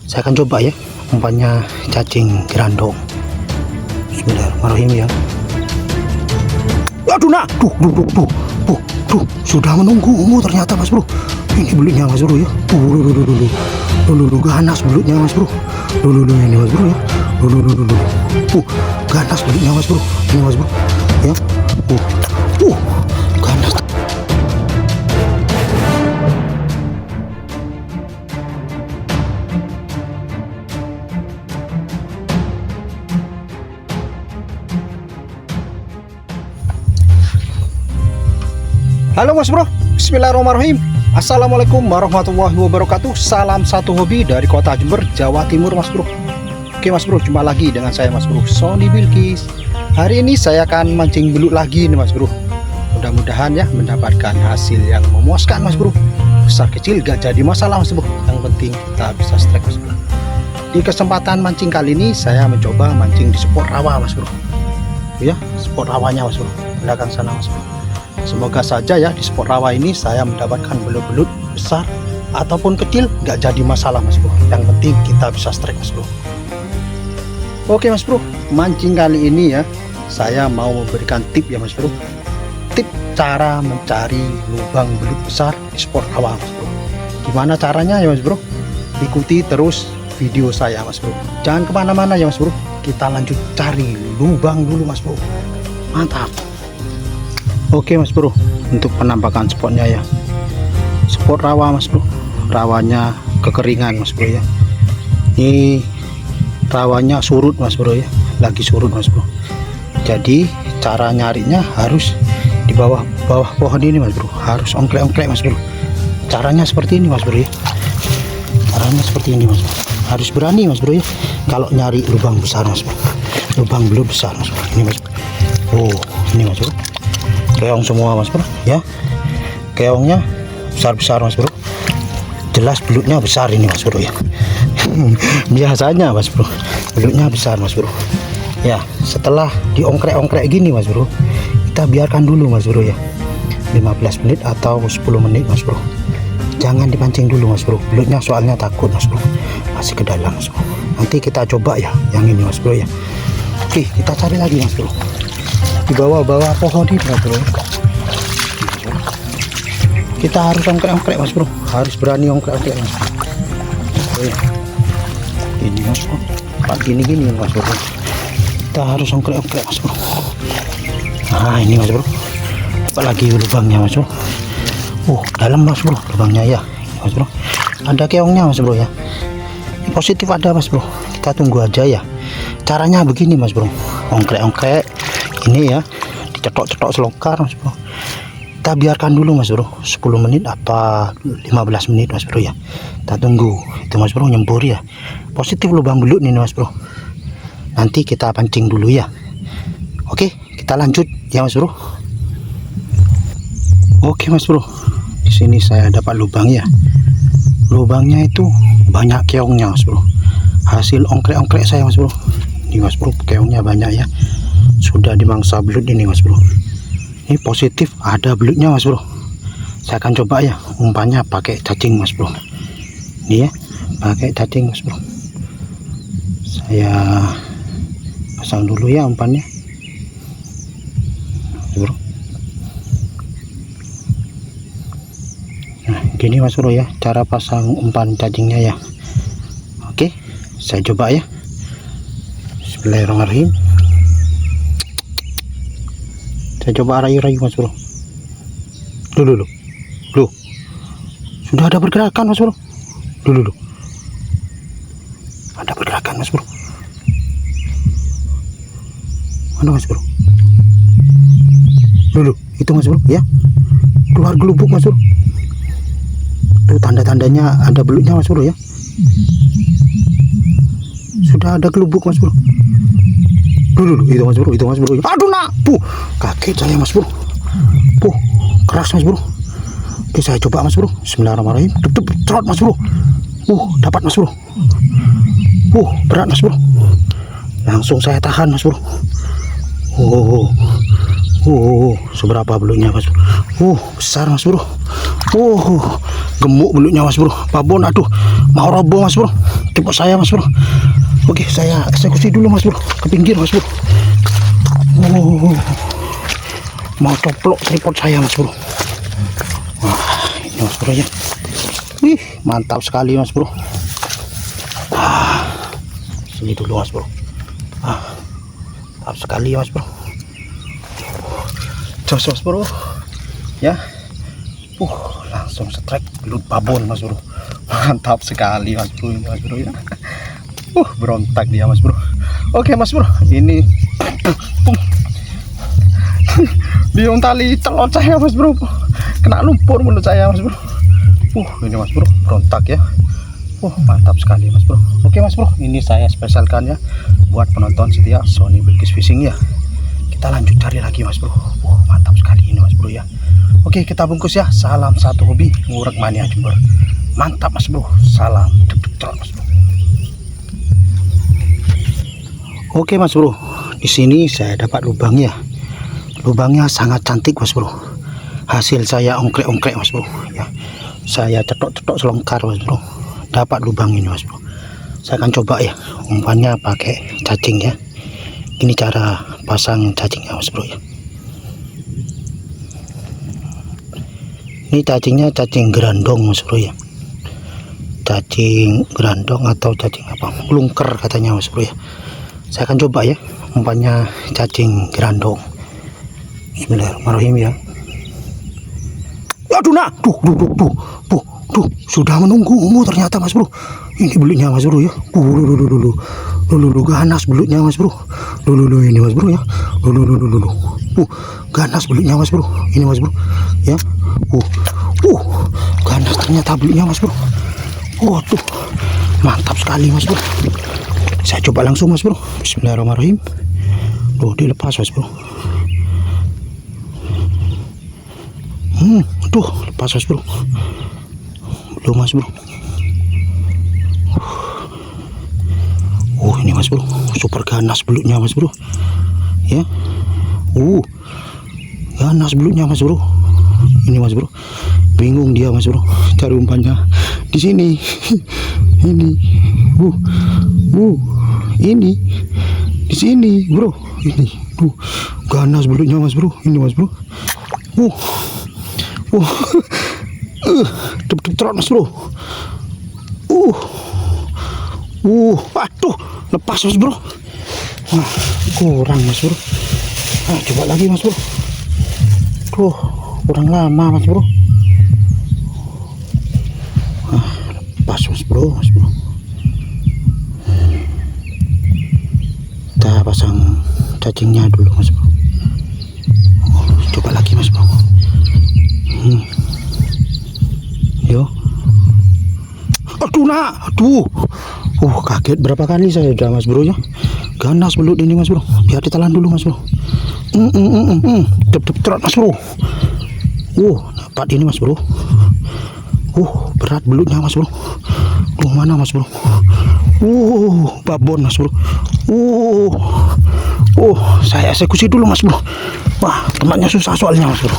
Saya akan coba ya umpannya cacing grandong. Bismillahirrahmanirrahim ya. Aduh nak, tuh, sudah menunggu ternyata Mas Bro. Ini belutnya Mas Bro ya. Ganas belutnya Mas Bro. Ini Mas Bro ya. Ganas belutnya Mas Bro. Ini Mas Bro ya. Ganas. Halo Mas Bro, bismillahirrahmanirrahim. Assalamualaikum warahmatullahi wabarakatuh. Salam satu hobi dari kota Jember, Jawa Timur Mas Bro. Oke Mas Bro, jumpa lagi dengan saya Mas Bro, Sony Bilkis. Hari ini saya akan mancing belut lagi nih Mas Bro. Mudah-mudahan ya mendapatkan hasil yang memuaskan Mas Bro. Besar kecil gak jadi masalah Mas Bro, yang penting kita bisa strike Mas Bro. Di kesempatan mancing kali ini saya mencoba mancing di spot rawa Mas Bro. Ya, spot rawanya Mas Bro, belakang sana Mas Bro. Semoga saja ya di spot rawa ini saya mendapatkan belut-belut besar ataupun kecil, nggak jadi masalah Mas Bro. Yang penting kita bisa strike Mas Bro. Oke Mas Bro, mancing kali ini ya saya mau memberikan tip ya Mas Bro. Tip cara mencari lubang belut besar di spot rawa Mas Bro. Gimana caranya ya Mas Bro? Ikuti terus video saya Mas Bro. Jangan kemana-mana ya Mas Bro. Kita lanjut cari lubang dulu Mas Bro. Mantap. Oke Mas Bro, untuk penampakan spotnya ya, spot rawa Mas Bro, rawanya kekeringan Mas Bro ya. Ini rawanya surut Mas Bro ya, lagi surut Mas Bro. Jadi cara nyarinya harus di bawah pohon ini Mas Bro, harus ongklek-ongklek Mas Bro. Caranya seperti ini Mas Bro ya, caranya seperti ini Mas Bro. Harus berani Mas Bro ya, kalau nyari lubang besar Mas Bro, lubang belut besar Mas Bro. Ini Mas Bro. Oh ini Mas Bro, keong semua Mas Bro ya, keongnya besar-besar Mas Bro, jelas belutnya besar ini Mas Bro ya. Biasanya Mas Bro belutnya besar Mas Bro ya. Setelah diongkrek-ongkrek gini Mas Bro, kita biarkan dulu Mas Bro ya, 15 menit atau 10 menit Mas Bro. Jangan dipancing dulu Mas Bro, belutnya soalnya takut Mas Bro, masih ke dalam Mas Bro. Nanti kita coba ya yang ini Mas Bro ya. Oke, kita cari lagi Mas Bro di bawah-bawah pohon ini Mas Bro. Kita harus ongkrek-ongkrek Mas Bro, harus berani ongkrek-ongkrek Mas Bro. Ini Mas Bro, Pak gini-gini Mas Bro, kita harus ongkrek-ongkrek Mas Bro. Nah ini Mas Bro, apalagi lubangnya Mas Bro. Dalam Mas Bro lubangnya ya Mas Bro. Ada keongnya Mas Bro ya, ini positif ada Mas Bro. Kita tunggu aja ya. Caranya begini Mas Bro, ongkrek-ongkrek ini ya, dicetok-cetok selongkar Mas Bro. Kita biarkan dulu Mas Bro 10 menit atau 15 menit Mas Bro ya. Kita tunggu itu Mas Bro nyembur ya, positif lubang belut ini Mas Bro. Nanti kita pancing dulu ya. Oke kita lanjut ya Mas Bro. Oke Mas Bro, di sini saya dapat lubang ya. Lubangnya itu banyak keongnya Mas Bro, hasil ongkrek-ongkrek saya Mas Bro. Ini Mas Bro keongnya banyak ya, sudah dimangsa belut ini Mas Bro. Ini positif ada belutnya Mas Bro. Saya akan coba ya umpannya pakai cacing Mas Bro. Ini ya pakai cacing Mas Bro. Saya pasang dulu ya umpannya Mas Bro. Nah gini Mas Bro ya cara pasang umpan cacingnya ya. Oke saya coba ya. Bismillahirrahmanirrahim. Saya coba rayu-rayu Mas Bro. Loh. Sudah ada pergerakan Mas Bro. Loh. Ada pergerakan Mas Bro. Mana Mas Bro? Loh, itu Mas Bro ya. Keluar gelubuk Mas Bro. Tuh tanda-tandanya ada belutnya Mas Bro ya. Sudah ada gelubuk Mas Bro. Loh, itu Mas Bro, Aduh nak, kaget saya Mas Bro. Keras Mas Bro. Oke saya coba Mas Bro. Bismillahirrahmanirrahim. Trot Mas Bro. Dapat Mas Bro. Berat Mas Bro. Langsung saya tahan Mas Bro. Seberapa belutnya mas bro? Besar mas bro. Gemuk belutnya mas bro. Babon, aduh, mau roboh mas bro. Cepet saya mas bro. Oke, saya eksekusi dulu mas bro, ke pinggir mas bro. Mau coplok tripod saya mas bro. Wah, ini mas bro ya. Wih, mantap sekali mas bro. Sini dulu mas bro. Mantap sekali mas bro. Jos mas bro ya. Langsung strike belut babon mas bro. Mantap sekali mas bro ini mas bro ya. Berontak dia mas bro. Oke mas bro, ini biung tali telot saya mas bro, kena lumpur mulut saya mas bro. Ini mas bro, berontak ya. Mantap sekali mas bro. Oke mas bro, ini saya spesialkan ya buat penonton setia Sony Bilqis Fishing ya. Kita lanjut cari lagi mas bro. Mantap sekali ini mas bro ya. Oke, kita bungkus ya. Salam satu hobi, ngurek mania Jember. Mantap mas bro. Salam mas bro. Oke mas bro, di sini saya dapat lubang ya. Lubangnya sangat cantik mas bro. Hasil saya ongkrek-ongkrek mas bro ya. Saya cetok-cetok selongkar mas bro. Dapat lubang ini mas bro. Saya akan coba ya, umpannya pakai cacing ya. Ini cara pasang cacingnya mas bro ya. Ini cacingnya cacing gerandong mas bro ya. Cacing gerandong atau cacing apa, lungker katanya mas bro ya. Saya akan coba ya, umpannya cacing gerandong. Bismillahirrahmanirrahim ya. Aduh nak, tuh, sudah menunggumu ternyata mas bro. Ini belutnya mas bro ya. Ganas belutnya mas bro. Ini mas bro ya. Ganas belutnya mas bro. Ini mas bro ya. Ganas ternyata belutnya mas bro. Tuh, mantap sekali mas bro. Saya coba langsung mas bro. Bismillahirrahmanirrahim. Dilepas mas bro. Tuh, lepas mas bro. Belum mas bro. Ini mas bro, super ganas belutnya mas bro ya. Ganas belutnya mas bro. Ini mas bro, bingung dia mas bro cari umpannya di sini. Ini ini di sini bro. Ini ganas belutnya mas bro. Ini mas bro. Trot mas bro. Aduh, lepas mas bro. Kurang mas bro. Coba lagi mas bro. Kurang lama mas bro. Lepas mas bro. Kita pasang cacingnya dulu mas bro. Coba lagi mas bro. Yo. Aduh. Kaget berapa kali saya udah mas bro ya. Ganas belut ini mas bro. Biar ditelan dulu mas bro. Trot mas bro. Dapat ini mas bro. Berat belutnya mas bro. Mana mas bro. Babon mas bro. Saya eksekusi dulu mas bro. Wah, tempatnya susah soalnya mas bro.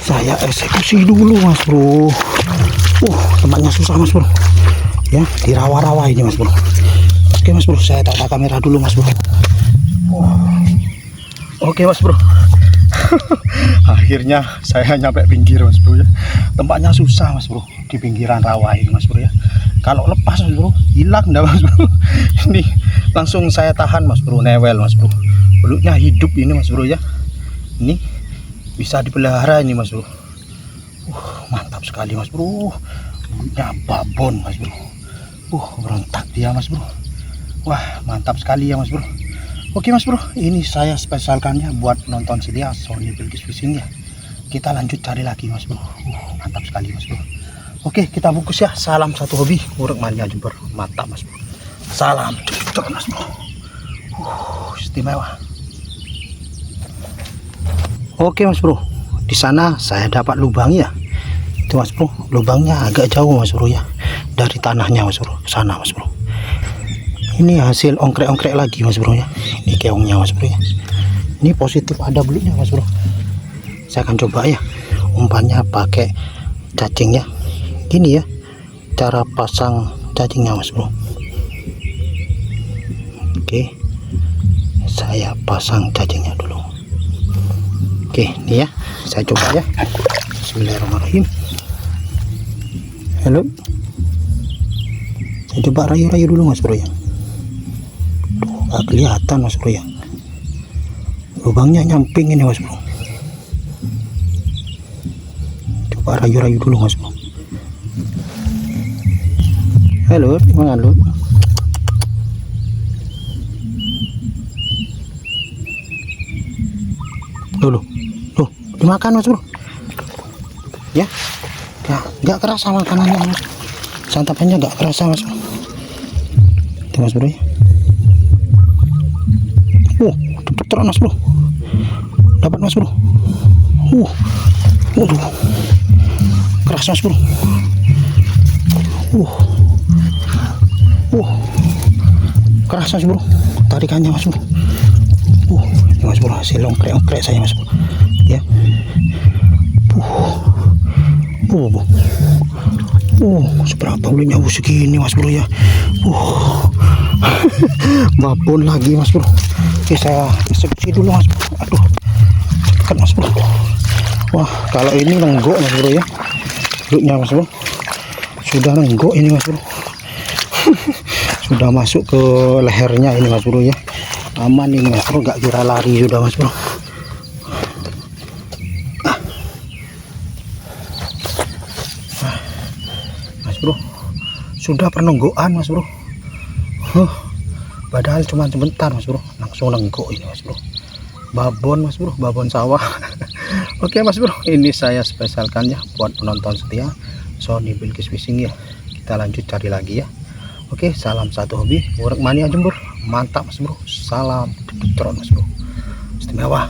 Saya eksekusi dulu mas bro. Tempatnya susah mas bro ya, di rawa-rawa ini mas bro. Oke mas bro, saya tata kamera dulu mas bro. Oke mas bro. Akhirnya saya nyampe pinggir mas bro ya. Tempatnya susah mas bro, di pinggiran rawa ini mas bro ya. Kalau lepas mas bro, hilang dah mas bro. Ini langsung saya tahan mas bro, newel mas bro. Belutnya hidup ini mas bro ya. Ini bisa dipelihara ini mas bro. Mantap sekali mas bro. Belutnya babon mas bro. Berontak dia mas bro. Wah, mantap sekali ya mas bro. Oke mas bro, ini saya spesialkannya buat penonton setia Sony Bilqis Fishing ya. Kita lanjut cari lagi mas bro. Mantap sekali mas bro. Oke, kita bungkus ya. Salam satu hobi, ngurek mania Jember. Mantap mas bro. Salam mas bro. Istimewa. Oke mas bro, di sana saya dapat lubang ya. Itu mas bro, lubangnya agak jauh mas bro ya, dari tanahnya mas bro, ke sana mas bro. Ini hasil ongkrek-ongkrek lagi mas bro ya. Ini keongnya mas bro ya. Ini positif ada belinya mas bro. Saya akan coba ya umpannya pakai cacingnya. Gini ya cara pasang cacingnya mas bro. Oke, saya pasang cacingnya dulu. Oke, ini ya saya coba ya. Bismillahirrahmanirrahim. Halo, saya coba rayu-rayu dulu mas bro ya. Tuh, gak kelihatan mas bro ya, lubangnya nyamping ini mas bro. Coba rayu-rayu dulu mas bro. Halo, mana lu? Loh, dimakan mas bro ya. Nggak kerasa makanannya mas, santapannya nggak kerasa mas bro. Itu mas bro ya. Cepet mas bro, dapat mas bro. Keras mas bro. Keras mas bro tarikannya mas bro. Ini mas bro hasil ongkrek saya mas bro ya. Seberapa belinya segini mas bro ya. Babon lagi mas bro. Oke, saya eksekusi dulu mas bro. Aduh, dekat mas bro. Wah, kalau ini nenggok mas bro ya, belutnya mas bro sudah nenggok ini mas bro. Sudah masuk ke lehernya ini mas bro ya. Aman ini mas bro, gak kira lari sudah mas bro. Mas bro sudah penenggokan mas bro. Padahal cuma sebentar mas bro, langsung nenggok ini mas bro. Babon mas bro, babon sawah. Oke mas bro, ini saya spesialkan ya buat penonton setia Sony Bilqis Fishing ya. Kita lanjut cari lagi ya. Oke, salam satu hobi, Work Mania Jember. Mantap mas bro, salam Detron mas bro, istimewa.